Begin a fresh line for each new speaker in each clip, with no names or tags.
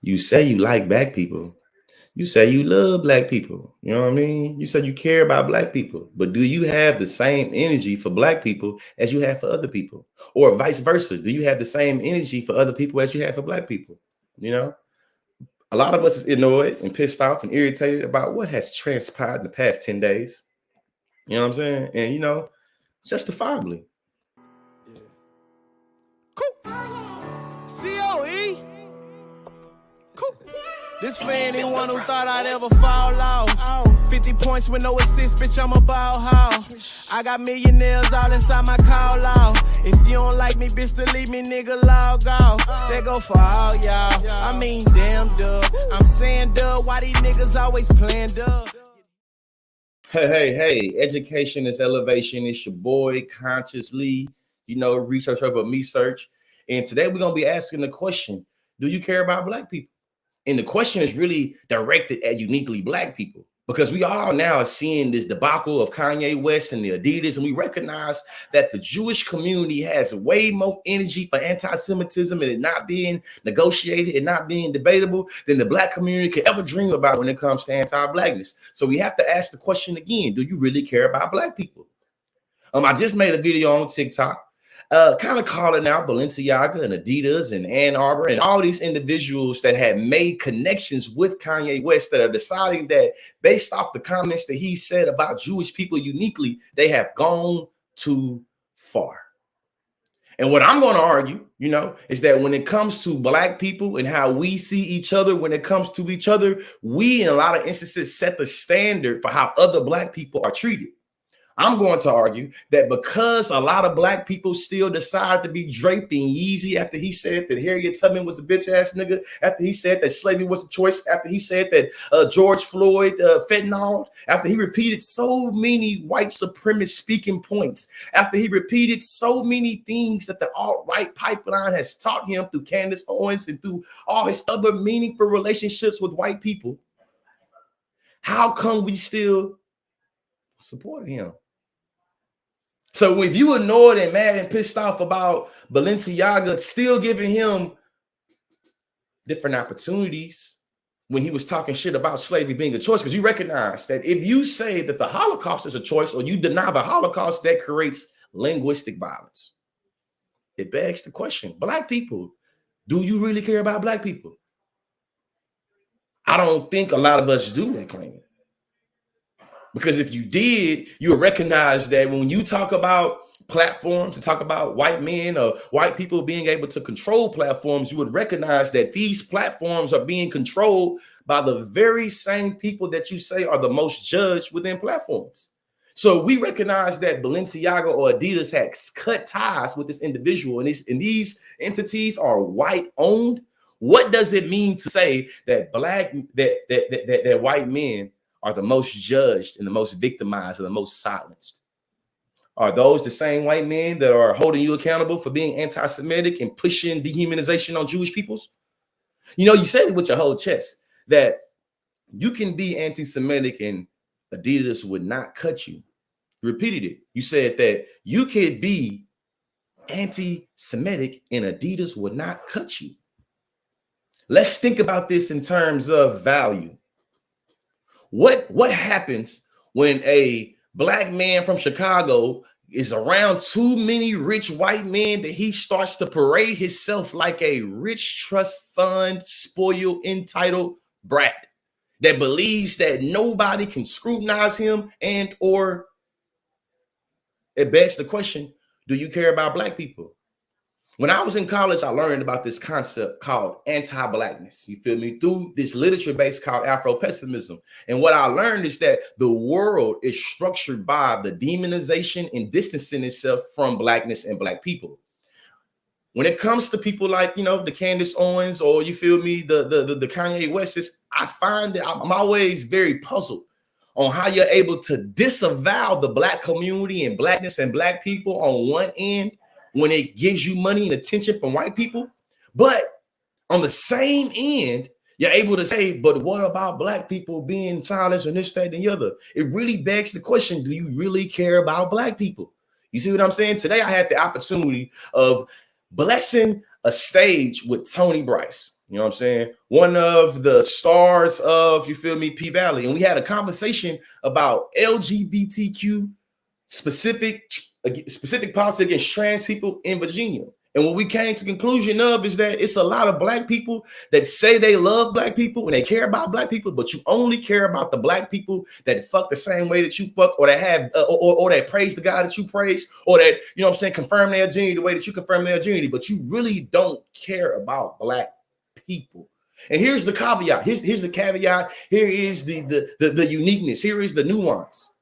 You say you like black people. You say you love black people. You know what I mean? You say you care about black people, but do you have the same energy for black people as you have for other people? Or vice versa? Do you have the same energy for other people as you have for black people? You know, a lot of us is annoyed and pissed off and irritated about what has transpired in the past 10 days. You know what I'm saying? And, justifiably.
Yeah. Cool. COE. Cool. This for anyone who thought I'd ever fall off. 50 points with no assist, bitch, I'm a ball hog. I got millionaires all inside my call log. If you don't like me, bitch, delete me, nigga, log off. That go for all y'all. I mean, damn, dub. I'm saying, dub, why these niggas always playing dub?
Hey, education is elevation. It's your boy, Consciously, research over me search. And today we're going to be asking the question, do you care about black people? And the question is really directed at uniquely black people, because we all now are seeing this debacle of Kanye West and the Adidas, and we recognize that the Jewish community has way more energy for anti-Semitism and it not being negotiated and not being debatable than the black community could ever dream about when it comes to anti-blackness. So we have to ask the question again, do you really care about black people? I just made a video on TikTok kind of calling out Balenciaga and Adidas and Ann Arbor and all these individuals that had made connections with Kanye West that are deciding that based off the comments that he said about Jewish people uniquely, they have gone too far. And what I'm going to argue, is that when it comes to black people and how we see each other, when it comes to each other, we in a lot of instances set the standard for how other black people are treated. I'm going to argue that because a lot of black people still decide to be draped in Yeezy after he said that Harriet Tubman was a bitch ass nigga, after he said that slavery was a choice, after he said that George Floyd fentanyl, after he repeated so many white supremacist speaking points, after he repeated so many things that the alt-right pipeline has taught him through Candace Owens and through all his other meaningful relationships with white people, how come we still support him? So if you annoyed and mad and pissed off about Balenciaga still giving him different opportunities when he was talking shit about slavery being a choice, because you recognize that if you say that the Holocaust is a choice or you deny the Holocaust, that creates linguistic violence. It begs the question, black people, do you really care about black people? I don't think a lot of us do that claim. Because if you did, you'll recognize that when you talk about platforms and talk about white men or white people being able to control platforms, you would recognize that these platforms are being controlled by the very same people that you say are the most judged within platforms. So we recognize that Balenciaga or Adidas had cut ties with this individual, and these entities are white owned. What does it mean to say that that white men are the most judged and the most victimized and the most silenced? Are those the same white men that are holding you accountable for being anti-Semitic and pushing dehumanization on Jewish peoples? You said it with your whole chest that you can be anti-Semitic and Adidas would not cut you. You repeated it. You said that you could be anti-Semitic and Adidas would not cut you. Let's think about this in terms of value. What happens when a black man from Chicago is around too many rich white men that he starts to parade himself like a rich trust fund, spoiled, entitled brat that believes that nobody can scrutinize him, and or it begs the question, do you care about black people? When I was in college, I learned about this concept called anti-blackness. You feel me? Through this literature base called Afro-pessimism. And what I learned is that the world is structured by the demonization and distancing itself from blackness and black people. When it comes to people like, the Candace Owens or you feel me, the Kanye Wests, I find that I'm always very puzzled on how you're able to disavow the black community and blackness and black people on one end when it gives you money and attention from white people. But on the same end, you're able to say, but what about black people being silenced and this, that, and the other? It really begs the question, do you really care about black people? You see what I'm saying? Today, I had the opportunity of blessing a stage with Tony Bryce. You know what I'm saying? One of the stars of, you feel me, P Valley. And we had a conversation about LGBTQ specific policy against trans people in Virginia. And what we came to the conclusion of is that it's a lot of black people that say they love black people and they care about black people, but you only care about the black people that fuck the same way that you fuck, or that have, or that praise the God that you praise, or that, you know what I'm saying, confirm their virginity the way that you confirm their virginity, but you really don't care about black people. And here's the caveat. Here's the caveat. Here is the uniqueness. Here is the nuance.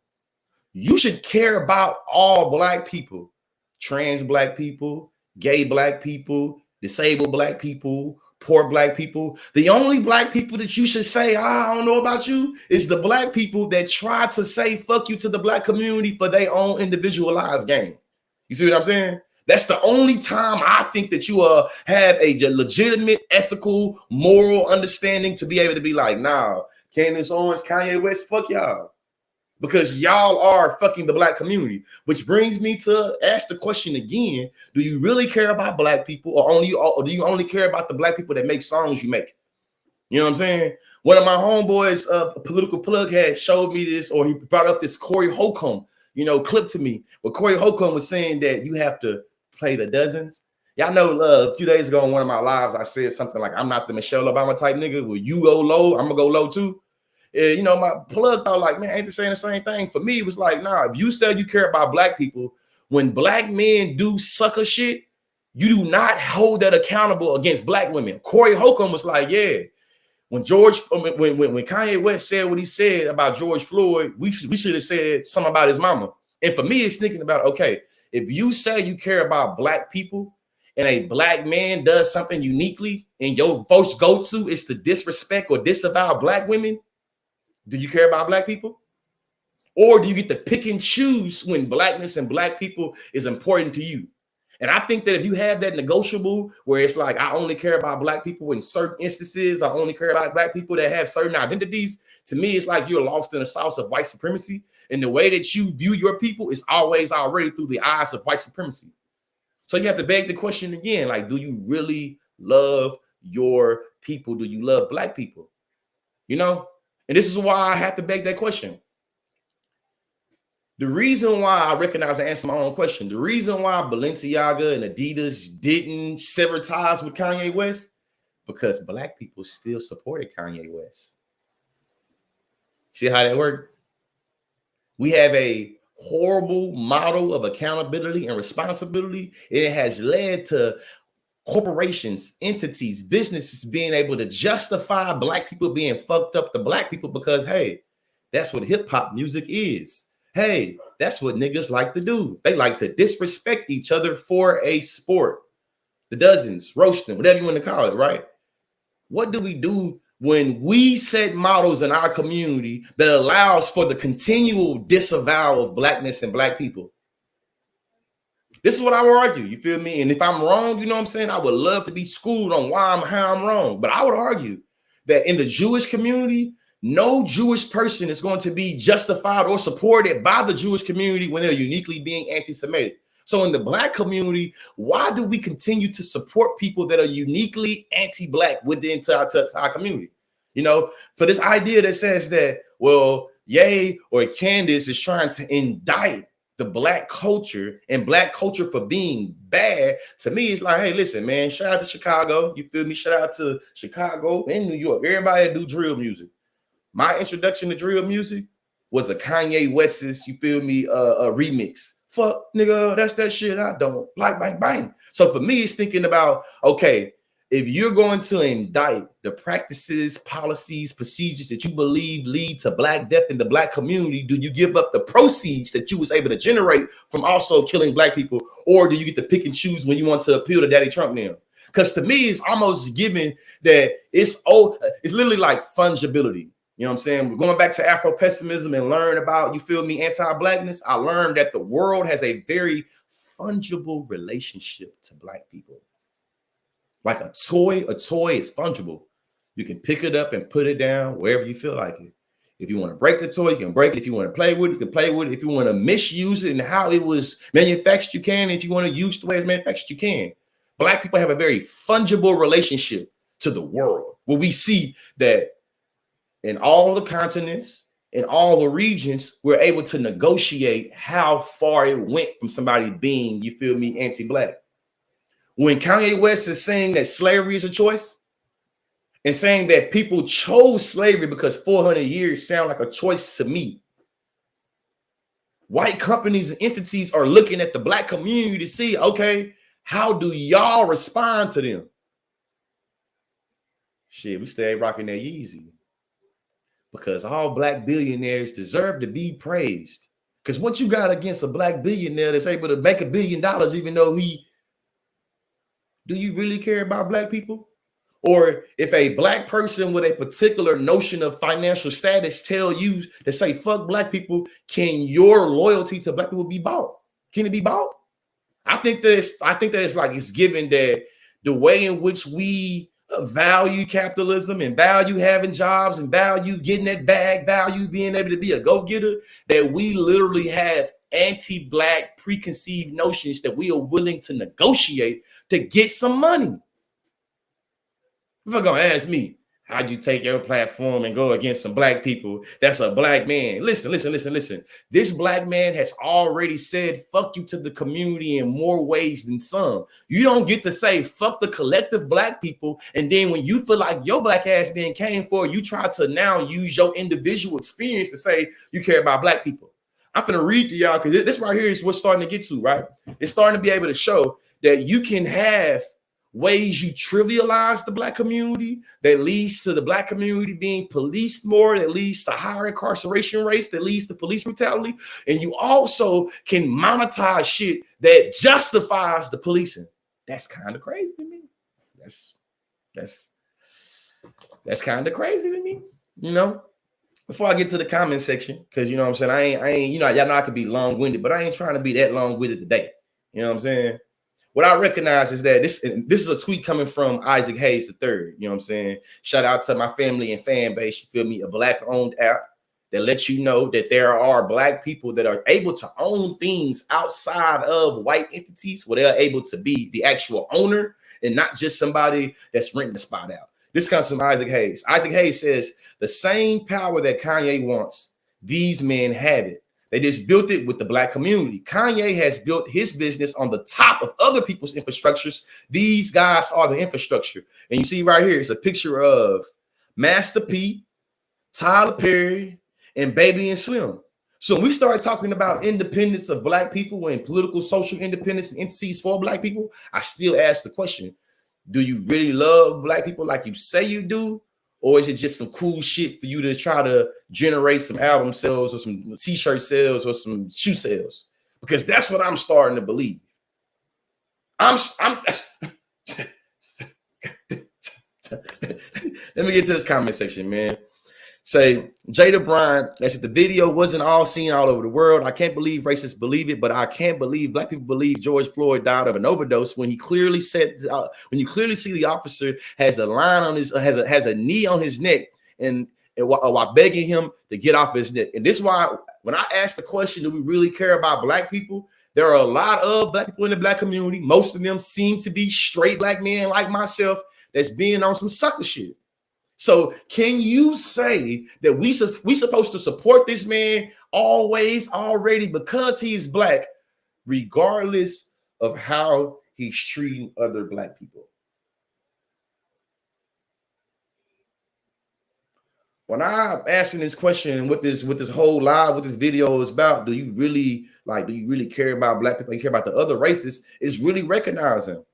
You should care about all black people, trans black people, gay black people, disabled black people, poor black people. The only black people that you should say, I don't know about you, is the black people that try to say fuck you to the black community for their own individualized gain. You see what I'm saying? That's the only time I think that you have a legitimate, ethical, moral understanding to be able to be like, nah, Candace Owens, Kanye West, fuck y'all. Because y'all are fucking the black community, which brings me to ask the question again: do you really care about black people, or do you only care about the black people that make songs you make? You know what I'm saying? One of my homeboys, a political plug, had showed me this, or he brought up this Corey Holcomb, clip to me, where Corey Holcomb was saying that you have to play the dozens. Y'all know a few days ago in one of my lives, I said something like, I'm not the Michelle Obama type nigga. Will you go low? I'm gonna go low too. My plug thought like, man, ain't they saying the same thing? For me, it was like, nah, if you said you care about black people, when black men do sucker shit, you do not hold that accountable against black women. Corey Holcomb was like, yeah, when Kanye West said what he said about George Floyd, we should have said something about his mama. And for me, it's thinking about, okay, if you say you care about black people and a black man does something uniquely and your folks go to is to disrespect or disavow black women, do you care about black people? Or do you get to pick and choose when blackness and black people is important to you? And I think that if you have that negotiable where it's like, I only care about black people in certain instances, I only care about black people that have certain identities, to me, it's like you're lost in the sauce of white supremacy. And the way that you view your people is always already through the eyes of white supremacy. So you have to beg the question again, like, do you really love your people? Do you love black people? And this is why I have to beg that question. The reason why I recognize and answer my own question, the reason why Balenciaga and Adidas didn't sever ties with Kanye West, because black people still supported Kanye West. See how that worked? We have a horrible model of accountability and responsibility. It has led to corporations, entities, businesses being able to justify black people being fucked up to black people because, hey, that's what hip hop music is. Hey, that's what niggas like to do. They like to disrespect each other for a sport. The dozens, roasting, whatever you want to call it, right? What do we do when we set models in our community that allows for the continual disavow of blackness and black people? This is what I would argue, you feel me? And if I'm wrong, you know what I'm saying? I would love to be schooled on how I'm wrong. But I would argue that in the Jewish community, no Jewish person is going to be justified or supported by the Jewish community when they're uniquely being anti-Semitic. So in the black community, why do we continue to support people that are uniquely anti-black within our community? For this idea that says that, well, Ye or Candace is trying to indict the black culture and black culture for being bad, to me, it's like, hey, listen, man, shout out to Chicago. You feel me? Shout out to Chicago and New York. Everybody that do drill music. My introduction to drill music was a Kanye West's, you feel me, a remix. Fuck, nigga, that's that shit I don't like, bang, bang. So for me, it's thinking about, okay, if you're going to indict the practices, policies, procedures that you believe lead to black death in the black community, do you give up the proceeds that you was able to generate from also killing black people? Or do you get to pick and choose when you want to appeal to Daddy Trump now? Because to me, it's almost given that it's literally like fungibility. You know what I'm saying? We're going back to Afro-pessimism and learn about, you feel me, anti-blackness. I learned that the world has a very fungible relationship to black people. Like a toy is fungible. You can pick it up and put it down wherever you feel like it. If you want to break the toy, you can break it. If you want to play with it, you can play with it. If you want to misuse it and how it was manufactured, you can. If you want to use the way it's manufactured, you can. Black people have a very fungible relationship to the world, where we see that in all the continents, in all the regions, we're able to negotiate how far it went from somebody being, you feel me, anti-black. When Kanye West is saying that slavery is a choice and saying that people chose slavery because 400 years sound like a choice to me, white companies and entities are looking at the black community to see, okay, how do y'all respond to them? Shit, we stay rocking that Yeezy because all black billionaires deserve to be praised. Because what you got against a black billionaire that's able to make $1 billion, even though do you really care about black people? Or if a black person with a particular notion of financial status tell you to say, fuck black people, can your loyalty to black people be bought? Can it be bought? I think that it's like it's given that the way in which we value capitalism and value having jobs and value getting that bag, value being able to be a go-getter, that we literally have anti-black preconceived notions that we are willing to negotiate to get some money. If you're gonna ask me, how you take your platform and go against some black people, that's a black man. Listen. This black man has already said fuck you to the community in more ways than some. You don't get to say fuck the collective black people, and then when you feel like your black ass being came for, you try to now use your individual experience to say you care about black people. I'm gonna read to y'all because this right here is what's starting to get to, right? It's starting to be able to show that you can have ways you trivialize the black community that leads to the black community being policed more, that leads to higher incarceration rates, that leads to police brutality. And you also can monetize shit that justifies the policing. That's kind of crazy to me. That's kind of crazy to me, you know? Before I get to the comment section, because you know what I'm saying, I ain't, you know, y'all know I could be long-winded, but I ain't trying to be that long-winded today. You know what I'm saying? What I recognize is that this is a tweet coming from Isaac Hayes III. You know what I'm saying? Shout out to my family and fan base. You feel me? A black-owned app that lets you know that there are black people that are able to own things outside of white entities where they're able to be the actual owner and not just somebody that's renting the spot out. This comes from Isaac Hayes. Isaac Hayes says, the same power that Kanye wants, these men have it. They just built it with the black community. Kanye has built his business on the top of other people's infrastructures. These guys are the infrastructure. And you see right here, it's a picture of Master P, Tyler Perry, and Baby and Slim. So when we started talking about independence of black people and political, social independence and entities for black people, I still ask the question, do you really love black people like you say you do? Or is it just some cool shit for you to try to generate some album sales or some t-shirt sales or some shoe sales? Because that's what I'm starting to believe. Let me get to this comment section, man. Say, Jada Bryant, that's it. The video wasn't all seen all over the world. I can't believe racists believe it, but I can't believe black people believe George Floyd died of an overdose when he clearly said, when you clearly see the officer has a line on his, has a knee on his neck and while begging him to get off his neck. And this is why when I ask the question, do we really care about black people? There are a lot of black people in the black community. Most of them seem to be straight black men like myself that's being on some sucker shit. So can you say that we supposed to support this man always already because he's black, regardless of how he's treating other black people? When I'm asking this question, what this whole live, what this video is about, do you really care about black people? You care about the other races? It's really recognizing.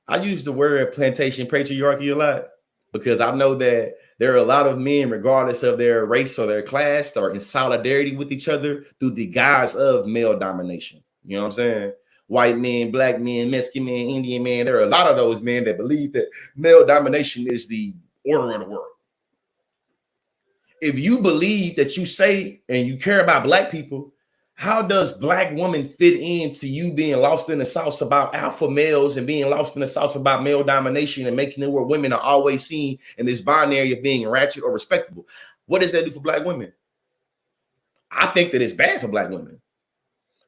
I use the word plantation patriarchy a lot because I know that there are a lot of men, regardless of their race or their class, that are in solidarity with each other through the guise of male domination. You know what I'm saying? White men, black men, Mexican men, Indian men. There are a lot of those men that believe that male domination is the order of the world. If you believe that you say and you care about black people, how does black woman fit into you being lost in the sauce about alpha males and being lost in the sauce about male domination and making it where women are always seen in this binary of being ratchet or respectable? What does that do for black women? I think that it's bad for black women.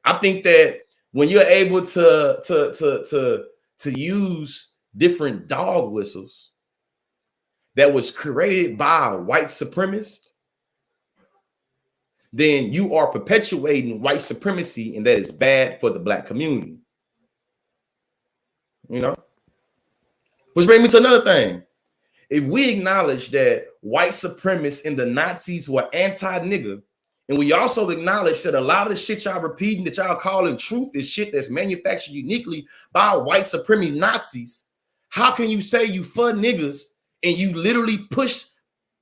I think that when you're able to use different dog whistles that was created by a white supremacist, then you are perpetuating white supremacy, and that is bad for the black community. You know, which brings me to another thing. If we acknowledge that white supremacists and the Nazis were anti-nigger, and we also acknowledge that a lot of the shit y'all repeating that y'all calling truth is shit that's manufactured uniquely by white supremacist Nazis, how can you say you for niggas and you literally push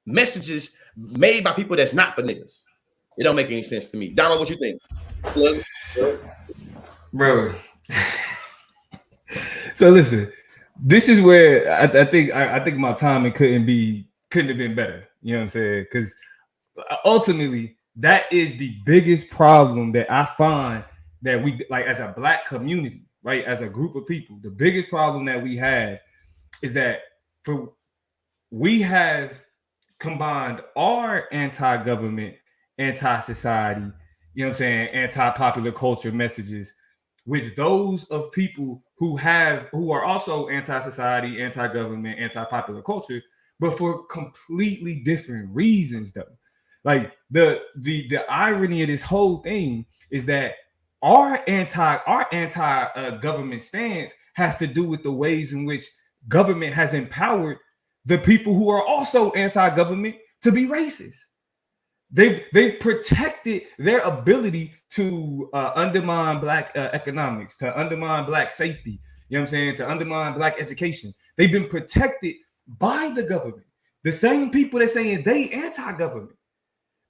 messages made by people that's not for niggas? It don't make any sense to me. Donald, what you think?
Bro. So listen, this is where I think my timing couldn't have been better. You know what I'm saying? Because ultimately, that is the biggest problem that I find that we like as a black community, right? As a group of people, the biggest problem that we have is that we have combined our anti-government, anti-society, you know what I'm saying, anti-popular culture messages with those of people who are also anti-society, anti-government, anti-popular culture, but for completely different reasons though. Like the irony of this whole thing is that our anti-government stance has to do with the ways in which government has empowered the people who are also anti-government to be racist. They've protected their ability to undermine black economics, to undermine black safety, you know what I'm saying, to undermine black education. They've been protected by the government. The same people that saying they anti-government.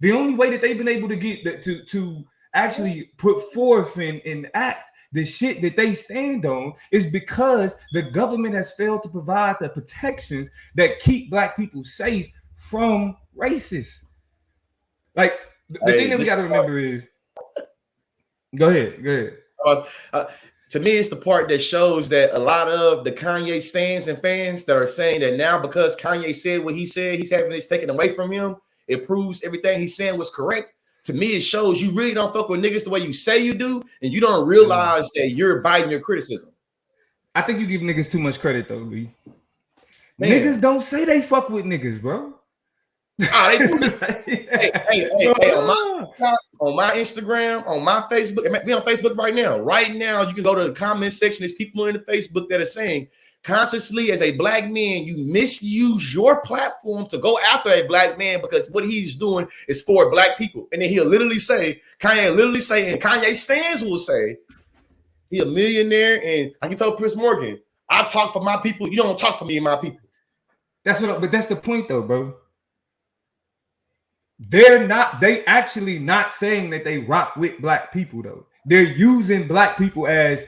The only way that they've been able to get to actually put forth and enact the shit that they stand on is because the government has failed to provide the protections that keep black people safe from racists. Like the thing that we got to remember is, go ahead.
To me, it's the part that shows that a lot of the Kanye stans and fans that are saying that now because Kanye said what he said, he's having this taken away from him. It proves everything he's saying was correct. To me, it shows you really don't fuck with niggas the way you say you do, and you don't realize that you're biting your criticism.
I think you give niggas too much credit though, Lee. Niggas don't say they fuck with niggas, bro.
They do. hey, on my Instagram, on my Facebook, be on Facebook right now. Right now, you can go to the comment section. There's people in the Facebook that are saying, consciously as a black man, you misuse your platform to go after a black man because what he's doing is for black people. And then he'll literally say, and Kanye stans will say, he a millionaire, and I can tell Chris Morgan, I talk for my people. You don't talk for me and my people.
But that's the point though, bro. They actually not saying that they rock with black people though. They're using black people as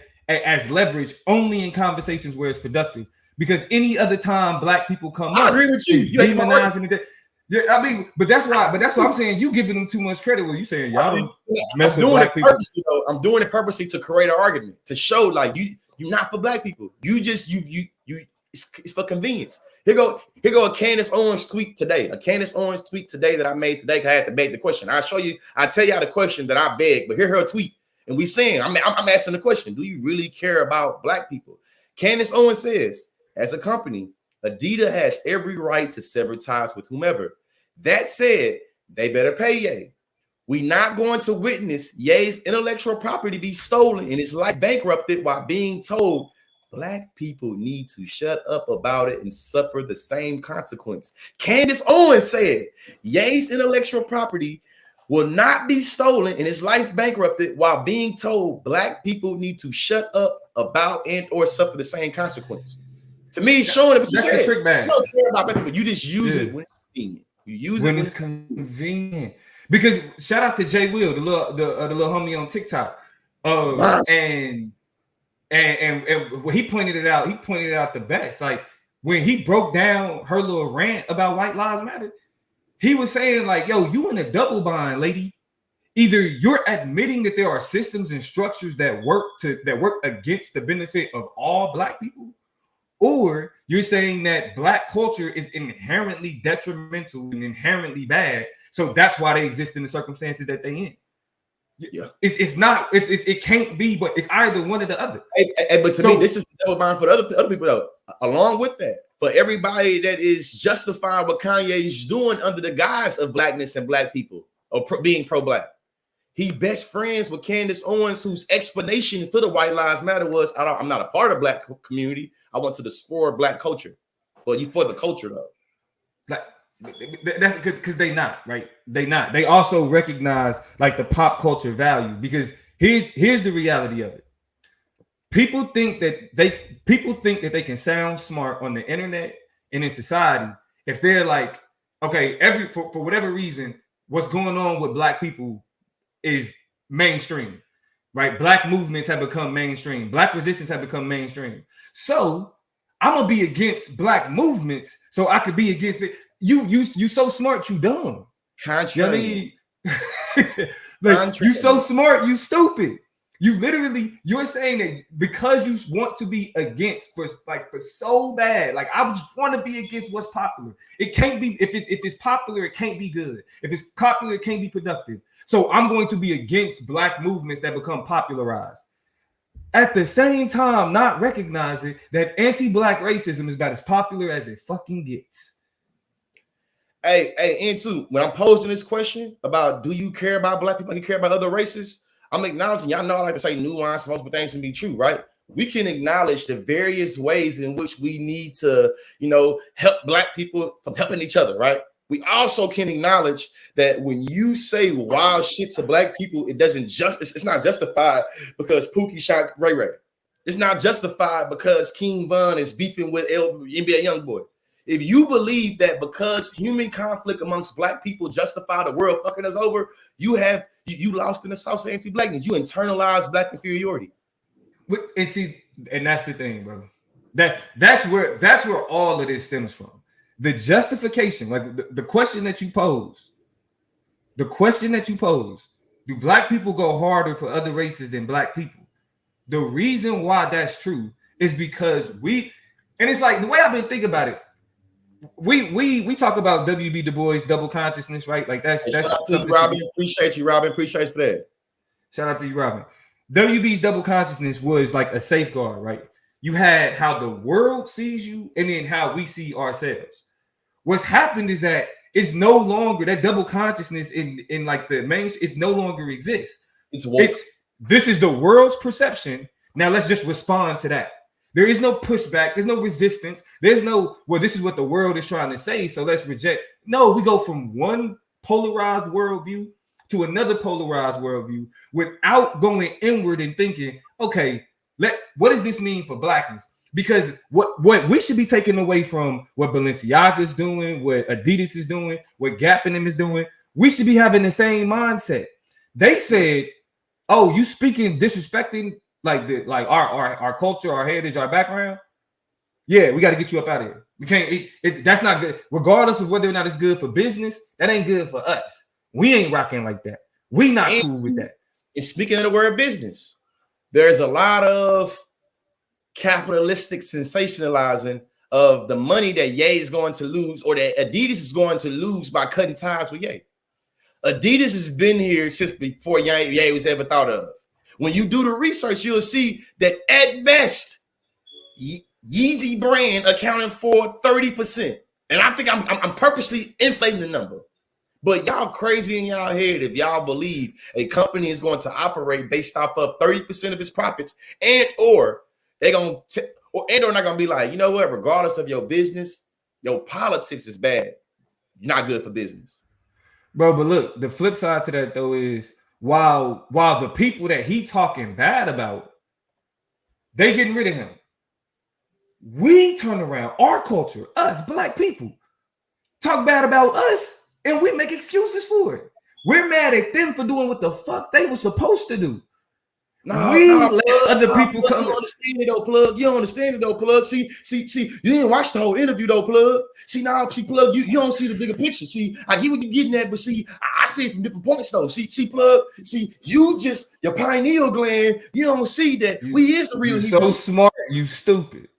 leverage only in conversations where it's productive. Because any other time black people come up,
I agree with you.
Demonizing it. Yeah, I mean, but that's why I'm saying you giving them too much credit when you saying y'all mess with black people.
I'm doing it purposely to create an argument to show like you're not for black people. You just it's for convenience. Here go a Candace Owens tweet today. A Candace Owens tweet today that I made today because I had to beg the question. I tell y'all the question that I begged, but here her tweet. And we saying, I'm asking the question, do you really care about black people? Candace Owens says, as a company, Adidas has every right to sever ties with whomever. That said, they better pay Ye. We not going to witness Ye's intellectual property be stolen and his life bankrupted while being told black people need to shut up about it and suffer the same consequence. Candace Owens said, Ye's intellectual property will not be stolen and his life bankrupted while being told black people need to shut up about and or suffer the same consequence. To me, showing it what you said. You don't care about black people. You just use it when it's convenient. You use it when it's
convenient. Because shout out to Jay Will, the little homie on TikTok. And when he pointed it out the best. Like when he broke down her little rant about White Lives Matter, he was saying like, yo, you in a double bind, lady. Either you're admitting that there are systems and structures that work against the benefit of all black people, or you're saying that black culture is inherently detrimental and inherently bad. So that's why they exist in the circumstances that they in.
Yeah.
It's not. It can't be, but it's either one or the other.
But to me, this is the double bind for the other people though. Along with that, for everybody that is justifying what Kanye is doing under the guise of blackness and black people or being pro-black, he best friends with Candace Owens, whose explanation for the White Lives Matter was, I'm not a part of black community. I want to destroy black culture. Well, you for the culture though.
Like that's because they not right. They not. They also recognize like the pop culture value, because here's the reality of it. People think that they can sound smart on the internet and in society if they're like, okay, for whatever reason, what's going on with black people is mainstream, right? Black movements have become mainstream. Black resistance have become mainstream. So I'm gonna be against black movements so I could be against it. You so smart, you dumb.
Contrary.
Like, you so smart, you stupid. You're saying that because you want to be against for so bad. Like, I just want to be against what's popular. It can't be, if it's popular, it can't be good. If it's popular, it can't be productive. So I'm going to be against black movements that become popularized. At the same time, not recognizing that anti-black racism is about as popular as it fucking gets.
Hey, and too, when I'm posing this question about do you care about black people, you care about other races, I'm acknowledging, y'all know I like to say nuance, multiple things can be true, right? We can acknowledge the various ways in which we need to, help black people from helping each other, right? We also can acknowledge that when you say wild shit to black people, it's not justified because Pookie shot Ray Ray. It's not justified because King Von is beefing with NBA Youngboy. If you believe that because human conflict amongst black people justify the world fucking us over, you lost in the sauce of anti-blackness. You internalize black inferiority.
And that's the thing, bro. That's where all of this stems from. The justification, like the question that you pose. The question that you pose: do black people go harder for other races than black people? The reason why that's true is because and it's like the way I've been thinking about it. We talk about W.B. Du Bois double consciousness, right? Like that's
shout out to you, Robin. Appreciate you, Robin. Appreciate you for that.
Shout out to you, Robin. WB's double consciousness was like a safeguard, right? You had how the world sees you and then how we see ourselves. What's happened is that it's no longer that double consciousness in like the main, it no longer exists. This is the world's perception. Now let's just respond to that. There is no pushback. There's no resistance. There's no, well, this is what the world is trying to say, so let's reject. No, we go from one polarized worldview to another polarized worldview without going inward and thinking, okay, what does this mean for blackness? Because what we should be taking away from what Balenciaga is doing, what Adidas is doing, what Gap and them is doing, we should be having the same mindset. They said, oh, you speaking disrespecting like our culture, our heritage, our background. Yeah, we got to get you up out of here. We can't. That's not good. Regardless of whether or not it's good for business, that ain't good for us. We ain't rocking like that. We not cool with that.
And speaking of the word business, there's a lot of capitalistic sensationalizing of the money that Ye is going to lose, or that Adidas is going to lose by cutting ties with Ye. Adidas has been here since before Ye was ever thought of. When you do the research, you'll see that at best, Yeezy brand accounting for 30%. And I think I'm purposely inflating the number. But y'all crazy in y'all head if y'all believe a company is going to operate based off of 30% of its profits, or they're going to, or not going to be like, you know what, regardless of your business, your politics is bad. You're not good for business.
Bro, but look, the flip side to that though is while the people that he talking bad about, they getting rid of him. We turn around, our culture, us black people, talk bad about us, and we make excuses for it. We're mad at them for doing what the fuck they were supposed to do. Let other people come.
You understand it though, Plug. You don't understand it though, Plug. See, you didn't watch the whole interview though, Plug. See, Plug, you don't see the bigger picture. See, I get what you're getting at, but see, I see it from different points though. See, Plug, see, you just your pineal gland, you don't see that we is the real Hebrews.
So smart, you stupid.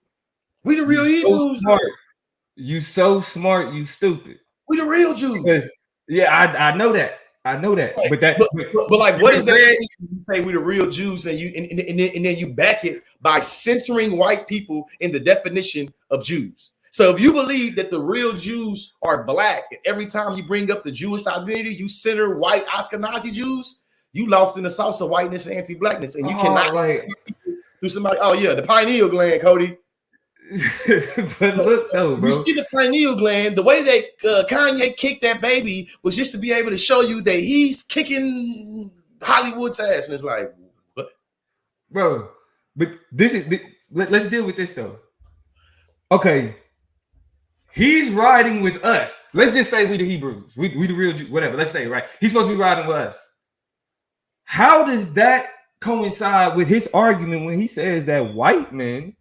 We the real Hebrews.
So smart. You so smart, you stupid.
We the real Jews.
Yeah, I know that. I know that,
Right. But like, what is that? You say we the real Jews, and then you back it by censoring white people in the definition of Jews. So if you believe that the real Jews are black, and every time you bring up the Jewish identity, you center white Ashkenazi Jews, you lost in the sauce of whiteness and anti-blackness, and you cannot do somebody. Oh yeah, the pineal gland, Cody.
But look though, bro.
You see the pineal gland, the way that Kanye kicked that baby was just to be able to show you that he's kicking Hollywood's ass, and it's like, what?
Bro, but let's deal with this though. Okay, he's riding with us. Let's just say we the Hebrews, we the real Jews, whatever. Let's say, right? He's supposed to be riding with us. How does that coincide with his argument when he says that white men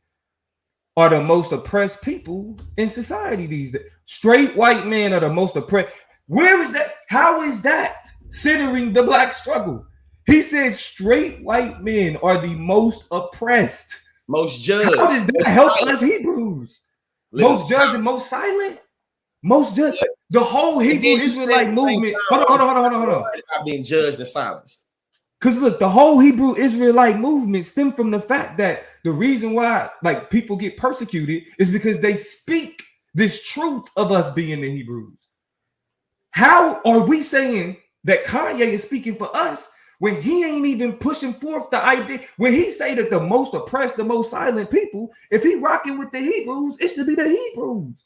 are the most oppressed people in society these days? Straight white men are the most oppressed. Where is that? How is that centering the black struggle? He said straight white men are the most oppressed.
Most judged.
How does that help us Hebrews? Most judged and most silent? Most judged. The whole Hebrew Israelite movement. Hold on.
I'm being judged and silenced.
Because look, the whole Hebrew Israelite movement stemmed from the fact that the reason why like people get persecuted is because they speak this truth of us being the Hebrews. How are we saying that Kanye is speaking for us when he ain't even pushing forth the idea? When he say that the most oppressed, the most silent people, if he rocking with the Hebrews, it should be the Hebrews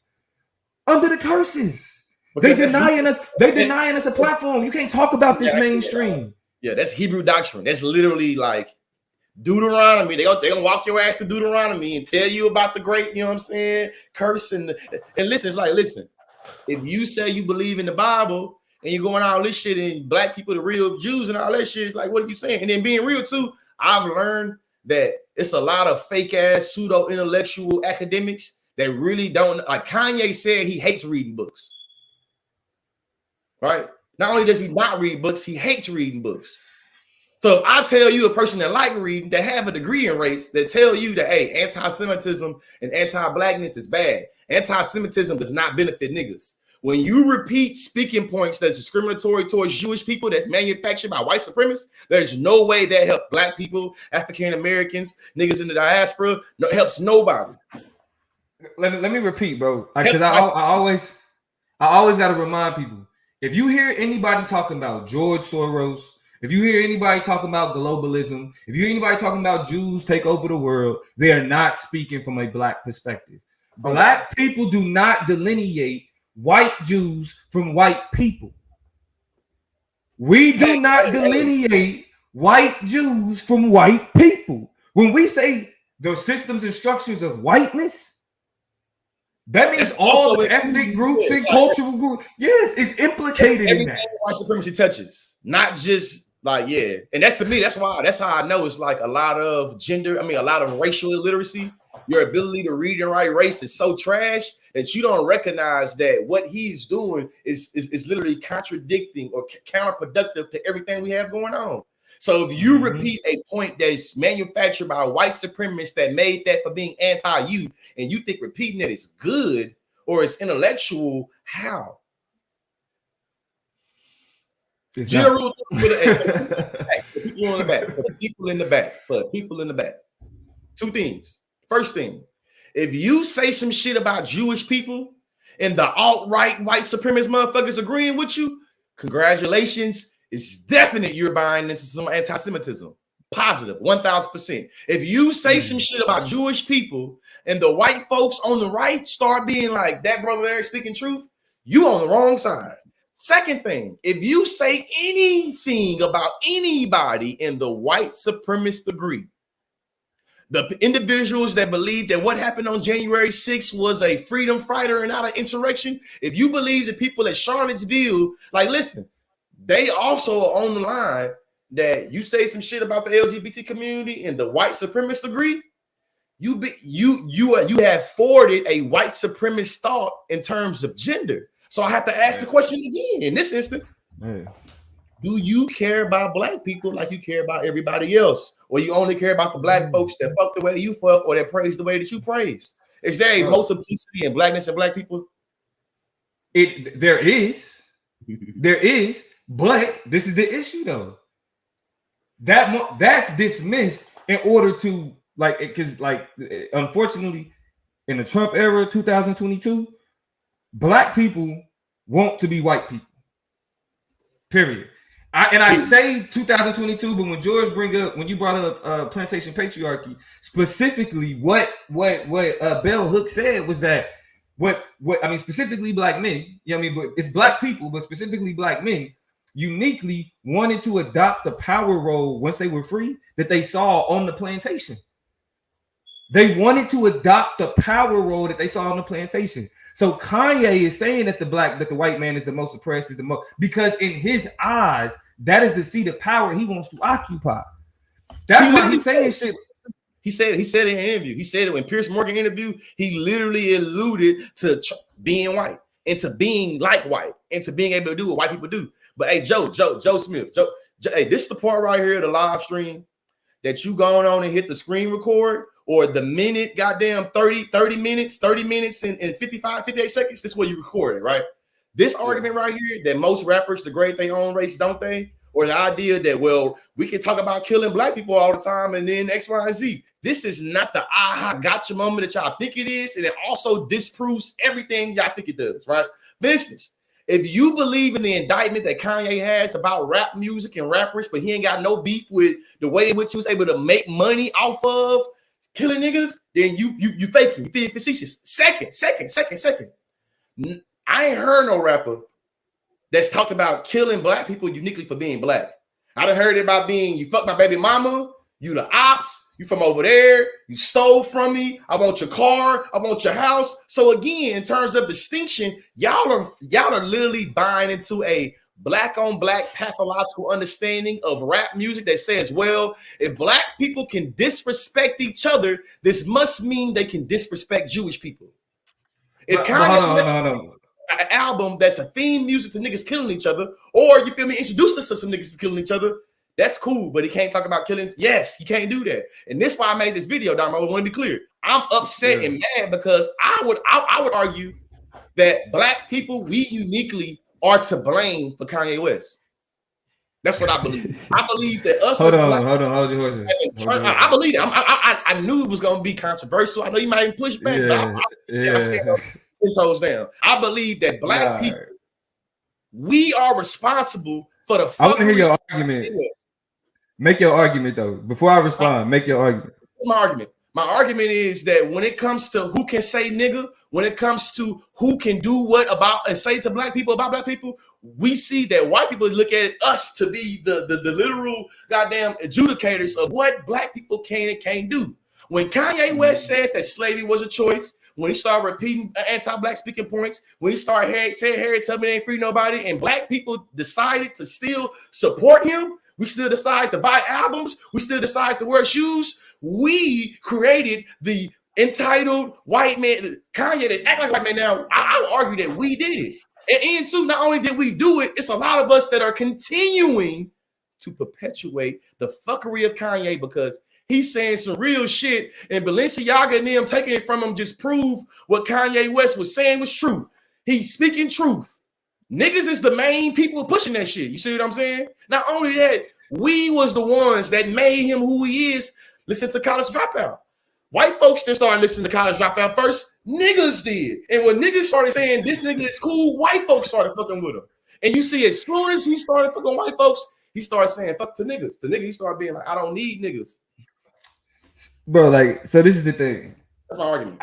under the curses. They denying us a platform. You can't talk about this mainstream.
Yeah, that's Hebrew doctrine. That's literally like Deuteronomy. They're gonna walk your ass to Deuteronomy and tell you about the great, you know what I'm saying, curse and listen, it's like, listen, if you say you believe in the Bible and you're going all this shit and black people, the real Jews and all that shit, it's like, what are you saying? And then being real too, I've learned that it's a lot of fake ass pseudo intellectual academics that really don't, like Kanye said he hates reading books, right? Not only does he not read books, he hates reading books. So if I tell you a person that like reading, that have a degree in race, that tell you that, hey, anti-Semitism and anti-blackness is bad. Anti-Semitism does not benefit niggas. When you repeat speaking points that's discriminatory towards Jewish people, that's manufactured by white supremacists, there's no way that helps black people, African Americans, niggas in the diaspora. No, it helps nobody.
Let me repeat, bro, because I always got to remind people. If you hear anybody talking about George Soros, if you hear anybody talking about globalism, if you hear anybody talking about Jews take over the world, they are not speaking from a black perspective. Black people do not delineate white Jews from white people. We do not delineate white Jews from white people. When we say the systems and structures of whiteness, that means all the ethnic groups and cultural groups. Yes, it's implicated in that.
White supremacy touches, not just like, yeah. And that's to me, that's how I know it's like a lot of a lot of racial illiteracy. Your ability to read and write race is so trash that you don't recognize that what he's doing is literally contradicting or counterproductive to everything we have going on. So if you repeat a point that's manufactured by white supremacists that made that for being anti-you, and you think repeating it is good or it's intellectual, how? General people in the back. Two things. First thing, if you say some shit about Jewish people and the alt-right white supremacist motherfuckers agreeing with you, congratulations. It's definite you're buying into some anti-Semitism. Positive, 1,000%. If you say some shit about Jewish people and the white folks on the right start being like, that brother there speaking truth, you on the wrong side. Second thing, if you say anything about anybody in the white supremacist agree, the individuals that believe that what happened on January 6th was a freedom fighter and not an insurrection, if you believe the people at Charlottesville, like, listen, they also are on the line that you say some shit about the LGBT community and the white supremacists agree, you have forwarded a white supremacist thought in terms of gender. So I have to ask the question again in this instance. Do you care about black people like you care about everybody else? Or you only care about the black folks that fuck the way you fuck or that praise the way that you praise? Is there a multiplicity in blackness and black people?
There is. But this is the issue, though. That's dismissed in order to because unfortunately, in the Trump era, 2022, black people want to be white people. Period. I say 2022, but when you brought up plantation patriarchy, specifically what Bell Hooks said was that what I mean, specifically black men, you know what I mean, but it's black people, but specifically black men uniquely wanted to adopt the power role once they were free that they saw on the plantation. They wanted to adopt the power role that they saw on the plantation. So Kanye is saying that the white man is the most oppressed, is the most, because in his eyes, that is the seat of power he wants to occupy. That's why he's saying shit.
He said it in an interview. He said it when Pierce Morgan interview. He literally alluded to being white and to being like white and to being able to do what white people do. But hey, Joe Smith, hey, this is the part right here, the live stream that you going on and hit the screen record. Or the minute, goddamn 30 minutes and 58 seconds. This is where you record it, right? This argument right here that most rappers degrade their own race, don't they? Or the idea that, well, we can talk about killing black people all the time and then X, Y, and Z. This is not the aha gotcha moment that y'all think it is. And it also disproves everything y'all think it does, right? Business. If you believe in the indictment that Kanye has about rap music and rappers, but he ain't got no beef with the way in which he was able to make money off of killing niggas, then you faking, you being facetious. Second. I ain't heard no rapper that's talked about killing black people uniquely for being black. I done heard it about being, you fuck my baby mama, you the ops, you from over there, you stole from me, I want your car, I want your house. So again, in terms of distinction, y'all are literally buying into a black on black pathological understanding of rap music that says, well, if black people can disrespect each other, this must mean they can disrespect Jewish people. If Kanye an album that's a theme music to niggas killing each other, or you feel me, introduced us to some niggas killing each other, that's cool, but he can't talk about killing. Yes, he can't do that. And this is why I made this video, Dom. I want to be clear. I'm upset and mad because I would argue that black people, we uniquely are to blame for Kanye West. That's what I believe. I believe that us.
Hold on. Hold your horses.
I believe it. I knew it was going to be controversial. I know you might even push back, but I stand up 10 toes down. I believe that black people, we are responsible for the.
I want to hear your argument. Make your argument though. Before I respond, make your argument.
My argument is that when it comes to who can say nigga, when it comes to who can do what about and say to black people about black people, we see that white people look at us to be the literal goddamn adjudicators of what black people can and can't do. When Kanye West said that slavery was a choice, when he started repeating anti-black speaking points, when he started saying Harriet Tubman ain't free nobody, and black people decided to still support him, we still decide to buy albums, we still decide to wear shoes. We created the entitled white man, Kanye, that act like a white man now. I would argue that we did it. And too, not only did we do it, it's a lot of us that are continuing to perpetuate the fuckery of Kanye because he's saying some real shit, and Balenciaga and them taking it from him just prove what Kanye West was saying was true. He's speaking truth. Niggas is the main people pushing that shit. You see what I'm saying? Not only that, we was the ones that made him who he is. Listen to College Dropout. White folks didn't start listening to College Dropout first. Niggas did. And when niggas started saying this nigga is cool, white folks started fucking with him. And you see, as soon as he started fucking white folks, he started saying fuck to niggas. The nigga, he started being like, I don't need niggas.
Bro, like, so this is the thing.
That's my argument.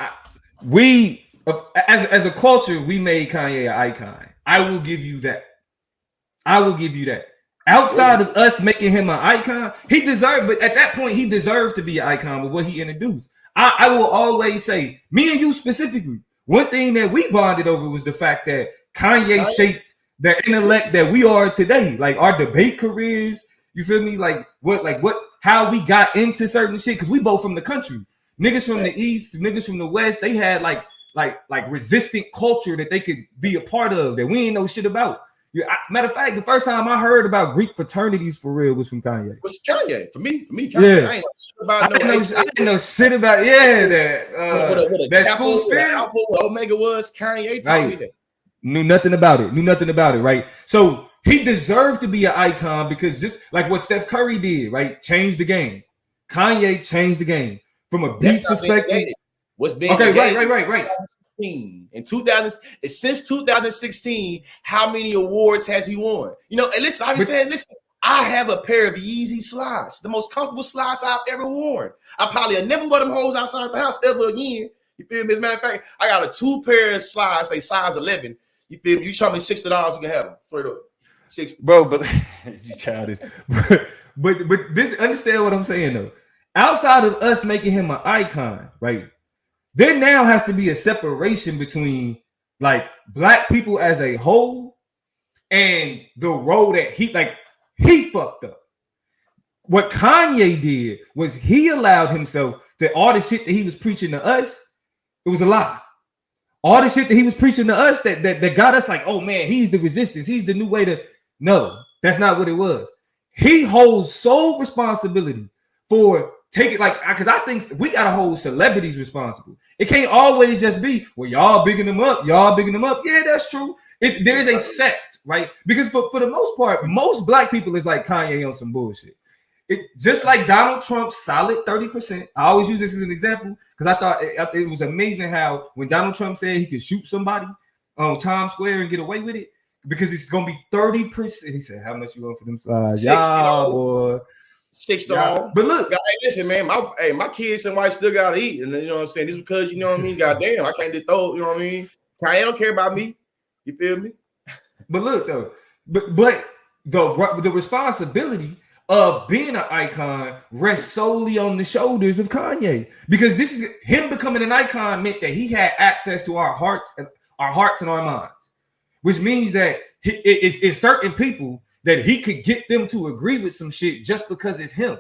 As a culture, we made Kanye an icon. I will give you that. Outside of us making him an icon, he deserved, but at that point, he deserved to be an icon with what he introduced. I will always say, me and you specifically, one thing that we bonded over was the fact that Kanye shaped the intellect that we are today. Like our debate careers, you feel me? How we got into certain shit, because we both from the country. Niggas from the East, niggas from the West, they had like resistant culture that they could be a part of that we ain't know shit about. Matter of fact, the first time I heard about Greek fraternities for real was from Kanye.
It was Kanye. For me, Kanye.
Yeah. I didn't know shit about that school spirit.
What Omega was, Kanye taught me that.
Knew nothing about it, right? So he deserved to be an icon because just like what Steph Curry did, right? Changed the game. Kanye changed the game from a beef perspective.
What's being
okay, right.
In 2000, since 2016, how many awards has he won? You know, and listen, I've been saying, listen, I have a pair of Yeezy slides, the most comfortable slides I've ever worn. I probably have never wear them hoes outside the house ever again. You feel me? As a matter of fact, I got a 2 pair of slides, they size 11. You feel me? You show me $60, you can have them straight up. 60.
Bro, but you childish. but this, understand what I'm saying though. Outside of us making him an icon, right? There now has to be a separation between like black people as a whole and the role that he fucked up. What Kanye did was he allowed himself to all the shit that he was preaching to us, it was a lie. All the shit that he was preaching to us that got us like, oh man, he's the resistance, he's the new way to. No, that's not what it was. He holds sole responsibility for taking, like, because I think we gotta hold celebrities responsible. It can't always just be, well, y'all bigging them up. Yeah, that's true. There is a sect, right? Because for the most part, most black people is like Kanye on some bullshit. It just like Donald Trump's solid 30%. I always use this as an example because I thought it was amazing how when Donald Trump said he could shoot somebody on Times Square and get away with it because it's gonna be 30%. He said, "How much you want for them slides?" Y'all, boy.
$6.
But look,
hey, listen, man, my kids and wife still gotta eat, and you know what I'm saying. This is because you know what I mean. Goddamn, I can't just throw. You know what I mean. Kanye don't care about me. You feel me?
But look though, but the responsibility of being an icon rests solely on the shoulders of Kanye, because this is him becoming an icon meant that he had access to our hearts and our minds, which means that it's certain people that he could get them to agree with some shit just because it's him.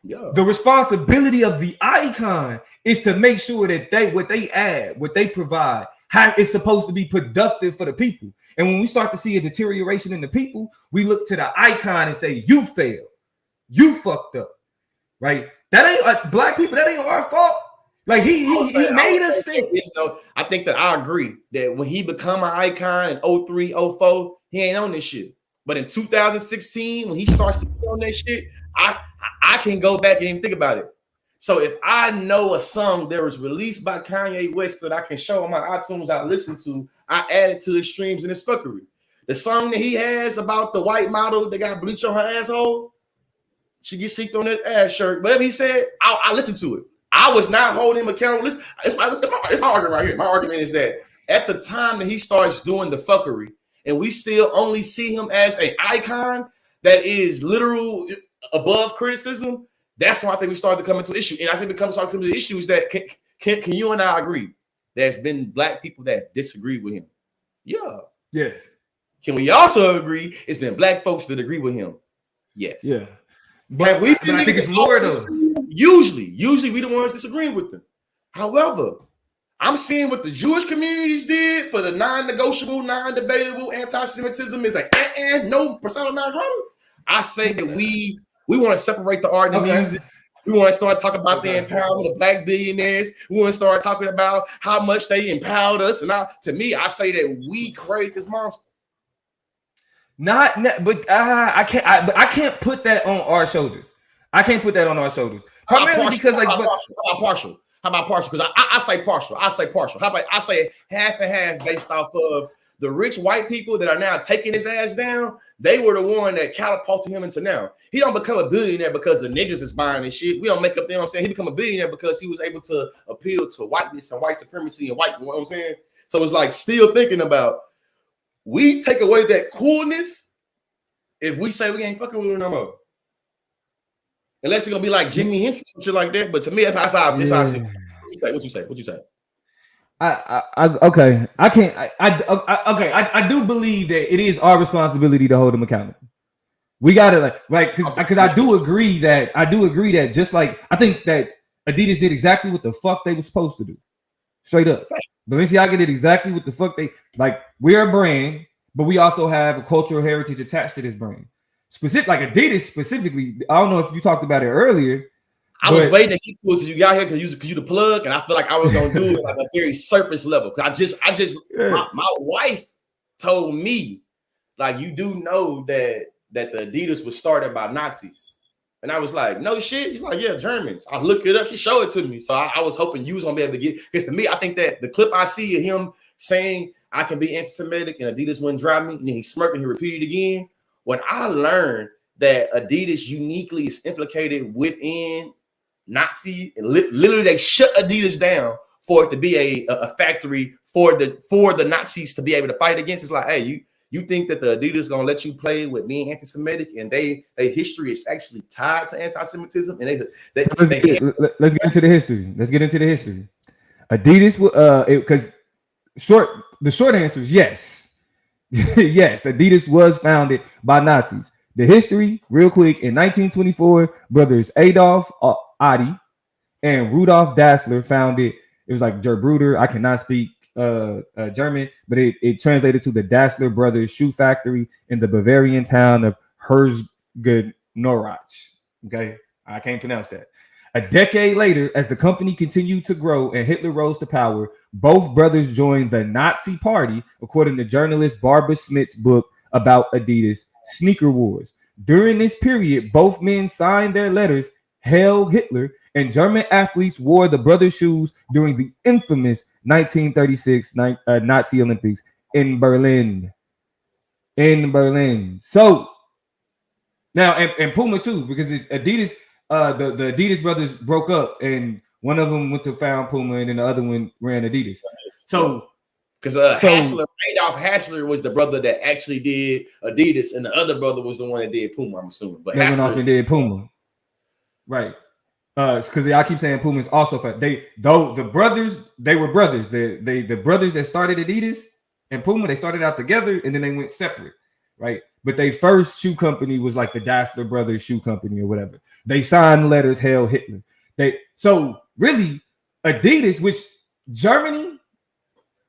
Yeah. The responsibility of the icon is to make sure that what they add, what they provide, how it's supposed to be productive for the people. And when we start to see a deterioration in the people, we look to the icon and say, you failed. You fucked up. Right? That ain't black people, that ain't our fault. Like he made us think.
I think that I agree that when he become an icon in 03, 04, he ain't on this shit. But in 2016, when he starts to be on that shit, I can go back and even think about it. So if I know a song that was released by Kanye West that I can show on my iTunes I listen to, I add it to his streams and his fuckery. The song that he has about the white model that got bleach on her asshole, she gets sheeked on that ass shirt. Whatever he said, I listen to it. I was not holding him accountable. It's my argument right here. My argument is that at the time that he starts doing the fuckery, and we still only see him as an icon that is literal above criticism, that's why I think we started to come into issue. And I think starting to come into the issue is that can you and I agree there's been black people that disagree with him? Yeah.
Yes.
Can we also agree it's been black folks that agree with him? Yes.
Yeah. But I think it's more though.
Usually we the ones disagreeing with them. However, I'm seeing what the Jewish communities did for the non-negotiable, non-debatable anti-Semitism is like no persona non grata. I say that we want to separate the art and the music. We want to start talking about the empowerment of black billionaires. We want to start talking about how much they empowered us. And to me, I say that we created this monster.
But I can't put that on our shoulders. I can't put that on our shoulders. Primarily because like
partial. How about partial? Because I say partial. I say partial. How about I say half and half based off of the rich white people that are now taking his ass down. They were the one that catapulted him into now. He don't become a billionaire because the niggas is buying his shit. We don't make up, you know what I'm saying? He become a billionaire because he was able to appeal to whiteness and white supremacy and white, you know what I'm saying? So it's like still thinking about, we take away that coolness if we say we ain't fucking with him no more. Unless it's gonna be like Jimi Hendrix or shit like that. But to me, that's how I see it. What you say?
Okay. I do believe that it is our responsibility to hold them accountable. We gotta because I do agree that just like I think that Adidas did exactly what the fuck they were supposed to do. Straight up. Balenciaga did exactly what the fuck they like. We're a brand, but we also have a cultural heritage attached to this brand. Like Adidas specifically. I don't know if you talked about it earlier.
I was waiting to get to it so you got here because you the plug, and I feel like I was gonna do it like a very surface level. Cause my wife told me like, you do know that the Adidas was started by Nazis. And I was like, no shit. He's like, yeah, Germans. I looked it up. She showed it to me. So I was hoping you was gonna be able to get, because to me, I think that the clip I see of him saying I can be anti-Semitic and Adidas wouldn't drive me, and then he smirked and he repeated it again. When I learned that Adidas uniquely is implicated within Nazi, and literally they shut Adidas down for it to be a factory for the Nazis to be able to fight against. It's like, hey, you think that the Adidas gonna let you play with being anti-Semitic, and their history is actually tied to anti-Semitism, and
let's get into the history. Let's get into the history. Adidas, because the short answer is yes. Yes, Adidas was founded by Nazis. The history, real quick, in 1924, brothers Adolf Adi and Rudolf Dassler founded. It was like Der Bruder. I cannot speak German, but it translated to the Dassler Brothers shoe factory in the Bavarian town of Herzogenaurach. Okay, I can't pronounce that. A decade later, as the company continued to grow and Hitler rose to power, both brothers joined the Nazi Party, according to journalist Barbara Smith's book about Adidas, Sneaker Wars. During this period, both men signed their letters, Hail Hitler, and German athletes wore the brothers' shoes during the infamous 1936 Nazi Olympics in Berlin. So now, and Puma too, because it's Adidas, the Adidas brothers broke up, and one of them went to found Puma, and then the other one ran Adidas. So,
because Adolf Hassler was the brother that actually did Adidas, and the other brother was the one that did Puma, I'm assuming. But
they went off and did Puma, right? Because I keep saying Puma is also fat. The brothers were brothers. The brothers that started Adidas and Puma, they started out together and then they went separate, right? But their first shoe company was like the Dassler Brothers Shoe Company or whatever. They signed letters, Hail Hitler. So really, Adidas, which Germany,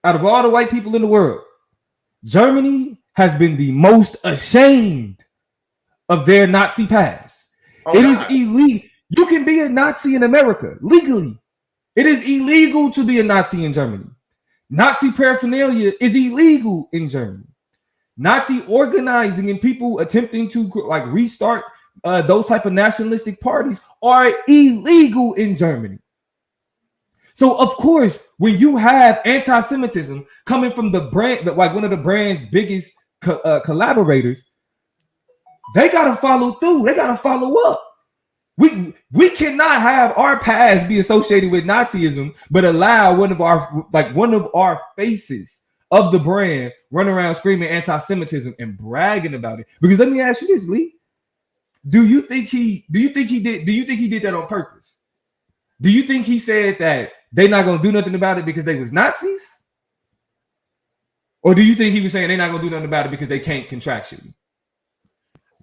out of all the white people in the world, Germany has been the most ashamed of their Nazi past. It is illegal. You can be a Nazi in America legally. It is illegal to be a Nazi in Germany. Nazi paraphernalia is illegal in Germany. Nazi organizing and people attempting to like restart those type of nationalistic parties are illegal in Germany. So of course, when you have anti-Semitism coming from the brand, like one of the brand's biggest collaborators, they gotta follow through. They gotta follow up. We cannot have our past be associated with Nazism, but allow one of our faces of the brand run around screaming anti-Semitism and bragging about it. Because let me ask you this, Lee. Do you think he did that on purpose? Do you think he said that they're not gonna do nothing about it because they was Nazis? Or do you think he was saying they're not gonna do nothing about it because they can't contractually?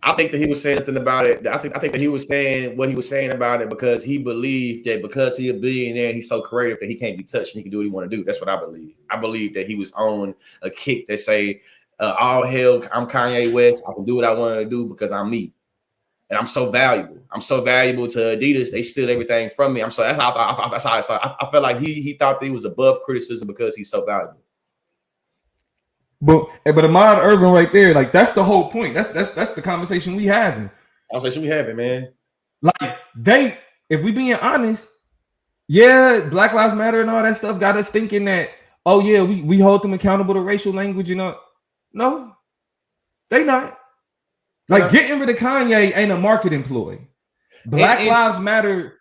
I think that he was saying nothing about it. I think that he was saying what he was saying about it because he believed that because he's a billionaire, he's so creative that he can't be touched and he can do what he want to do. That's what I believe. I believe that he was on a kick that say, all hell, I'm Kanye West. I can do what I want to do because I'm me. And I'm so valuable. I'm so valuable to Adidas. They steal everything from me. That's how I felt like he thought that he was above criticism because he's so valuable.
But Ahmad Irvin right there, like that's the whole point. That's the conversation we having.
Man.
Like if we being honest, yeah, Black Lives Matter and all that stuff got us thinking that, oh yeah, we hold them accountable to racial language, you know. No, they not. Like getting rid of Kanye ain't a marketing ploy. Black Lives Matter,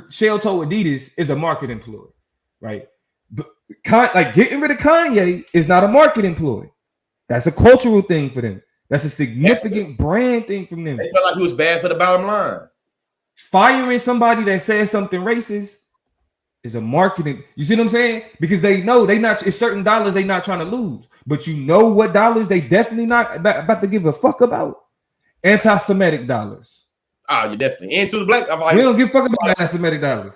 shell toe Adidas is a marketing ploy, right? Like getting rid of Kanye is not a marketing ploy. That's a cultural thing for them. That's a significant brand thing from them.
They felt like he was bad for the bottom line.
Firing somebody that says something racist is a marketing. You see what I'm saying? Because they know it's certain dollars they not trying to lose. But you know what dollars they definitely not about to give a fuck about? Anti-Semitic dollars.
Oh, you definitely into the black.
We don't give a fuck about anti-Semitic dollars.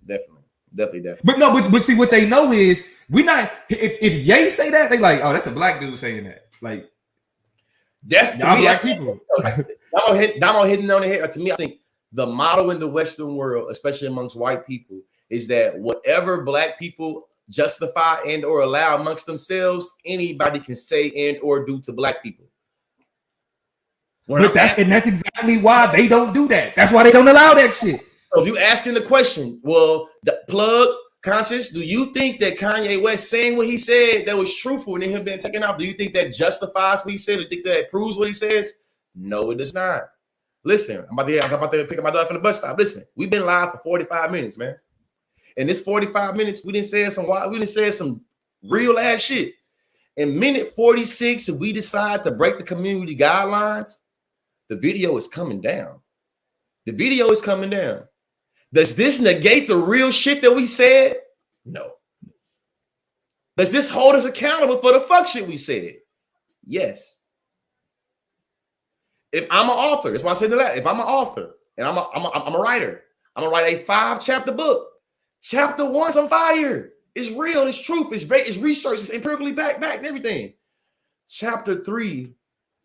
Definitely.
But see what they know is we not. If Ye say that, they like, oh, that's a black dude saying that. Like
that's to me,
black people.
Damo hitting on the head. To me, I think the model in the Western world, especially amongst white people, is that whatever black people justify and or allow amongst themselves, anybody can say and or do to black people.
And that's exactly why they don't do that. That's why they don't allow that shit.
So if you asking the question, well, the plug conscious, do you think that Kanye West saying what he said that was truthful and then him being taken out? Do you think that justifies what he said? Do you think that proves what he says? No, it does not. Listen, I'm about to pick up my dog from the bus stop. Listen, we've been live for 45 minutes, man. In this 45 minutes, we didn't say some real ass shit. In minute 46, if we decide to break the community guidelines, the video is coming down. The video is coming down. Does this negate the real shit that we said? No. Does this hold us accountable for the fuck shit we said? Yes. If I'm an author, that's why I said that. If I'm an author and I'm a writer, I'm gonna write a 5-chapter book. Chapter 1's on fire. It's real. It's truth. It's research. It's empirically backed and everything. Chapter 3,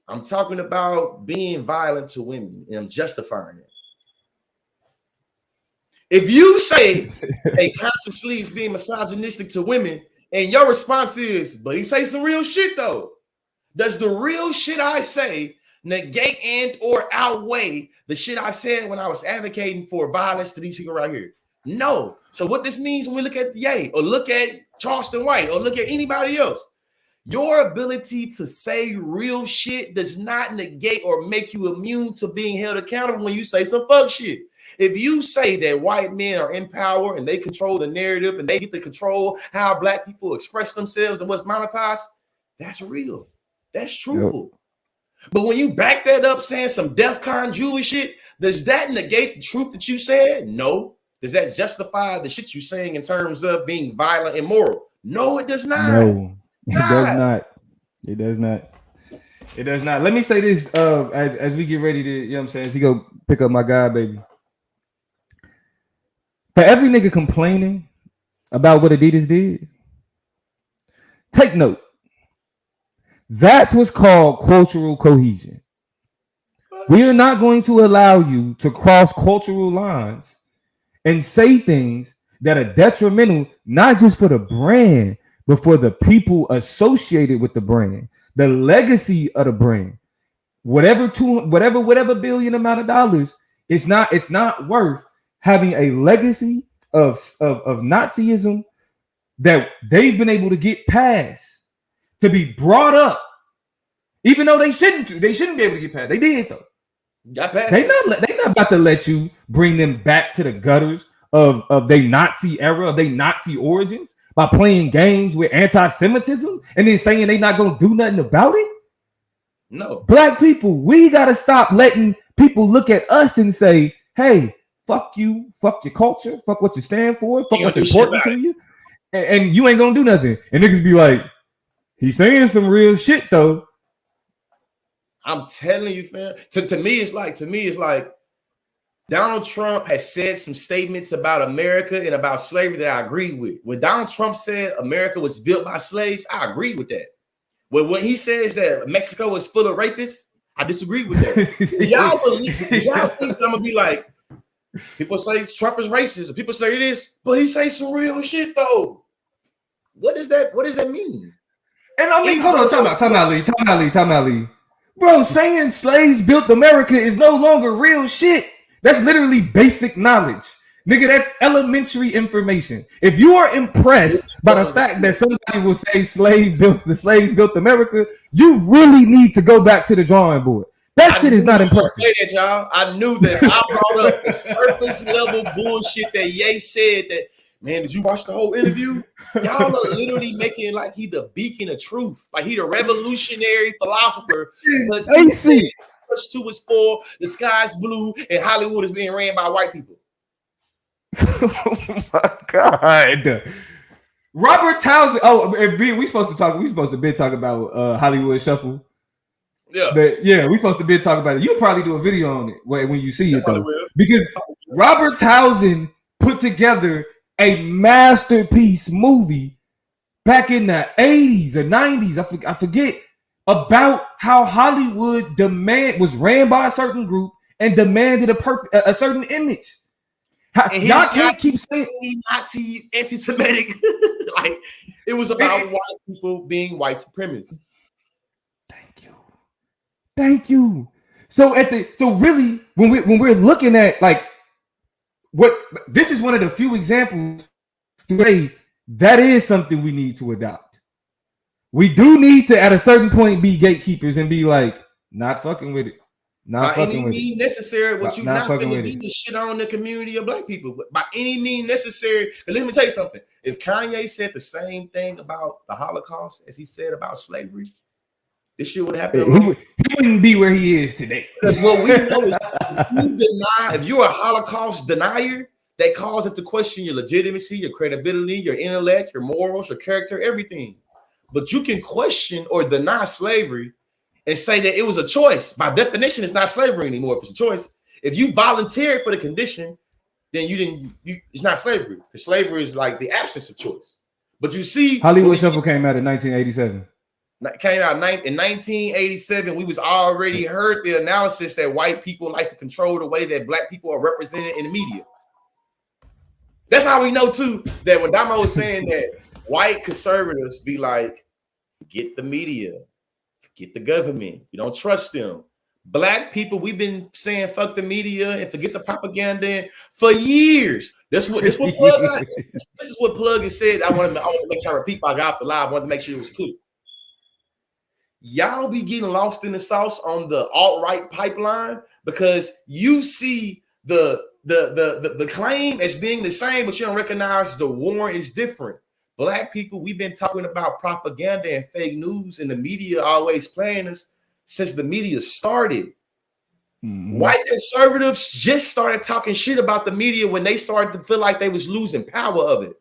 I'm talking about being violent to women and I'm justifying it. If you say a consciously is being misogynistic to women, and your response is, but he say some real shit though. Does the real shit I say negate and or outweigh the shit I said when I was advocating for violence to these people right here? No. So what this means when we look at Ye or look at Charleston White or look at anybody else, your ability to say real shit does not negate or make you immune to being held accountable when you say some fuck shit. If you say that white men are in power and they control the narrative and they get to control how black people express themselves and what's monetized, that's real. That's truthful. Yep. But when you back that up saying some DEFCON Jewish shit, does that negate the truth that you said? No. Does that justify the shit you're saying in terms of being violent and immoral? No, it does not.
No, it does not. It does not. It does not. Let me say this as we get ready to, you know what I'm saying, as you go pick up my guy, baby. For every nigga complaining about what Adidas did, take note. That's what's called cultural cohesion. We are not going to allow you to cross cultural lines and say things that are detrimental, not just for the brand, but for the people associated with the brand, the legacy of the brand. Whatever billion amount of dollars, it's not worth having a legacy of Nazism that they've been able to get past, to be brought up, even though they shouldn't be able to get past. They did though.
Got past.
They not about to let you bring them back to the gutters of their Nazi era, of their Nazi origins by playing games with anti-Semitism and then saying they not gonna do nothing about it.
No.
Black people, we gotta stop letting people look at us and say, hey, fuck you, fuck your culture, fuck what you stand for, fuck what's important to you, and you ain't gonna do nothing. And niggas be like, he's saying some real shit though.
I'm telling you, fam. To me, it's like Donald Trump has said some statements about America and about slavery that I agree with. When Donald Trump said America was built by slaves, I agree with that. When he says that Mexico is full of rapists, I disagree with that. Y'all think I'm gonna be like, people say Trump is racist, people say this, but he say some real shit though. What does that mean?
And I mean, hold on, time out, Lee. Bro, saying slaves built America is no longer real shit. That's literally basic knowledge. Nigga, that's elementary information. If you are impressed by the fact that somebody will say the slaves built America, you really need to go back to the drawing board. That shit is not impressive.
Say that, y'all. I knew that I brought up the surface level bullshit that Ye said that, man, did you watch the whole interview? Y'all are literally making it like he the beacon of truth, like he the revolutionary philosopher.
AC.
Push 2 is 4, the sky's blue, and Hollywood is being ran by white people.
Oh my God. Robert Townsend. Oh, we supposed to be talking about Hollywood Shuffle.
Yeah.
But yeah, we supposed to be talking about it. You'll probably do a video on it when you see it though. Because Robert Townsend put together a masterpiece movie back in the 80s or 90s. I forget, about how Hollywood was ran by a certain group and demanded a certain image. Y'all can't keep saying
Nazi, anti-Semitic. Like it was about white people being white supremacists.
Thank you. So really, when we're looking at like what this is one of the few examples to say that is something we need to adopt. We do need to at a certain point be gatekeepers and be like, not fucking with it. Not
by
fucking
any
with
means
it.
necessary, what you not
fucking
gonna
with
do is shit on the community of black people. But by any means necessary, and let me tell you something. If Kanye said the same thing about the Holocaust as he said about slavery, this shit would happen.
He wouldn't be where he is today.
Because what we know is if you're a Holocaust denier, that calls into question your legitimacy, your credibility, your intellect, your morals, your character, everything. But you can question or deny slavery and say that it was a choice. By definition, it's not slavery anymore if it's a choice. If you volunteered for the condition, then it's not slavery. Because slavery is like the absence of choice. But you see,
Hollywood Shuffle came out in 1987.
Came out in 1987. We was already heard the analysis that white people like to control the way that black people are represented in the media. That's how we know too that when Damo was saying that white conservatives be like, forget the media, forget the government, you don't trust them. Black people, we've been saying fuck the media and forget the propaganda for years. This is what Plug has said. I wanted to make sure I repeat. I got off the live. I wanted to make sure it was clear. Y'all be getting lost in the sauce on the alt-right pipeline because you see the claim as being the same, but you don't recognize the warrant is different. Black people, we've been talking about propaganda and fake news, and the media always playing us since the media started. Mm-hmm. White conservatives just started talking shit about the media when they started to feel like they was losing power of it.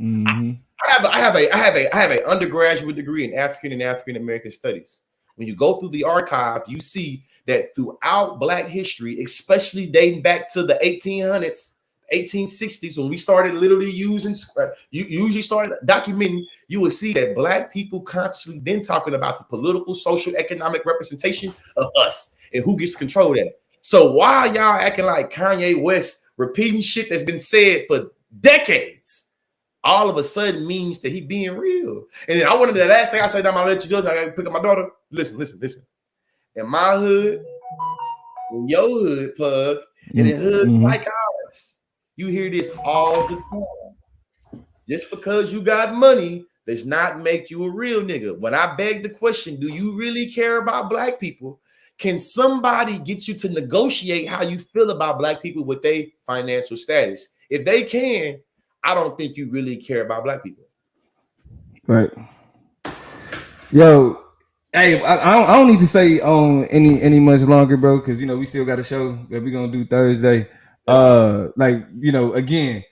Mm-hmm. I have a undergraduate degree in African and African American studies. When you go through the archive, you see that throughout Black history, especially dating back to the 1800s, 1860s, when we started literally using, you usually started documenting, you will see that Black people consciously been talking about the political, social, economic representation of us and who gets to control that. So why y'all acting like Kanye West repeating shit that's been said for decades, all of a sudden means that he being real? And then I wanted the last thing I said, I'm gonna let you do it. I gotta pick up my daughter. Listen. In my hood, in your hood, Plug, and in hood like ours, you hear this all the time. Just because you got money does not make you a real nigga. When I beg the question, do you really care about Black people? Can somebody get you to negotiate how you feel about Black people with their financial status? If they can, I don't think you really care about Black people.
Right. Yo, hey, I don't need to say on any much longer, bro, because we still got a show that we're gonna do Thursday. Again,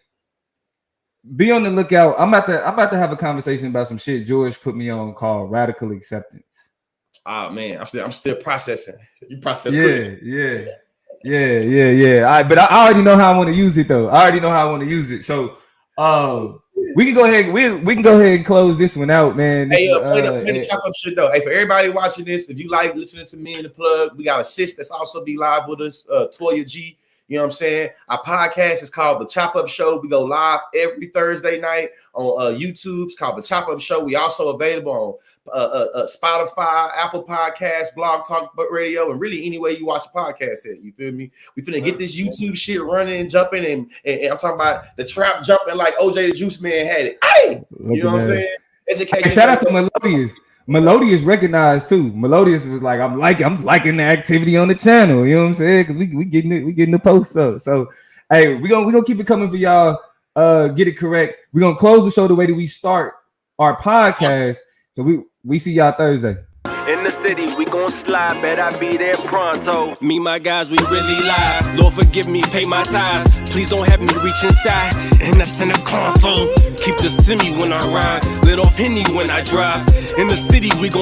be on the lookout. I'm about to have a conversation about some shit George put me on called radical acceptance.
Oh man, I'm still processing. You process.
Yeah. But I already know how I want to use it though. So we can go ahead. We can go ahead and close this one out, man.
Hey, play the chop up shit though. Hey, for everybody watching this, if you like listening to me and the Plug, we got a sis that's also be live with us, Toya G. You know what I'm saying? Our podcast is called The Chop Up Show. We go live every Thursday night on YouTube. It's called The Chop Up Show. We also available on Spotify, Apple Podcasts, Blog Talk Radio, and really any way you watch a podcast at. You feel me? We finna get this YouTube shit running and jumping, and I'm talking about the trap jumping like OJ the Juice Man had it. Hey, you know what I'm saying? Education.
Hey, shout out to Melodious. Melodious recognized too. Melodious was like, I'm liking the activity on the channel. You know what I'm saying? Because we getting the posts up. So hey, we gonna keep it coming for y'all. Get it correct. We're gonna close the show the way that we start our podcast. So we see y'all Thursday.
In the city, we gon' slide, bet I be there pronto. Me, my guys, we really live. Lord, forgive me, pay my tithes. Please don't have me reach inside, and that's in the console. Keep the semi when I ride, lit off Henny when I drive. In the city, we gon'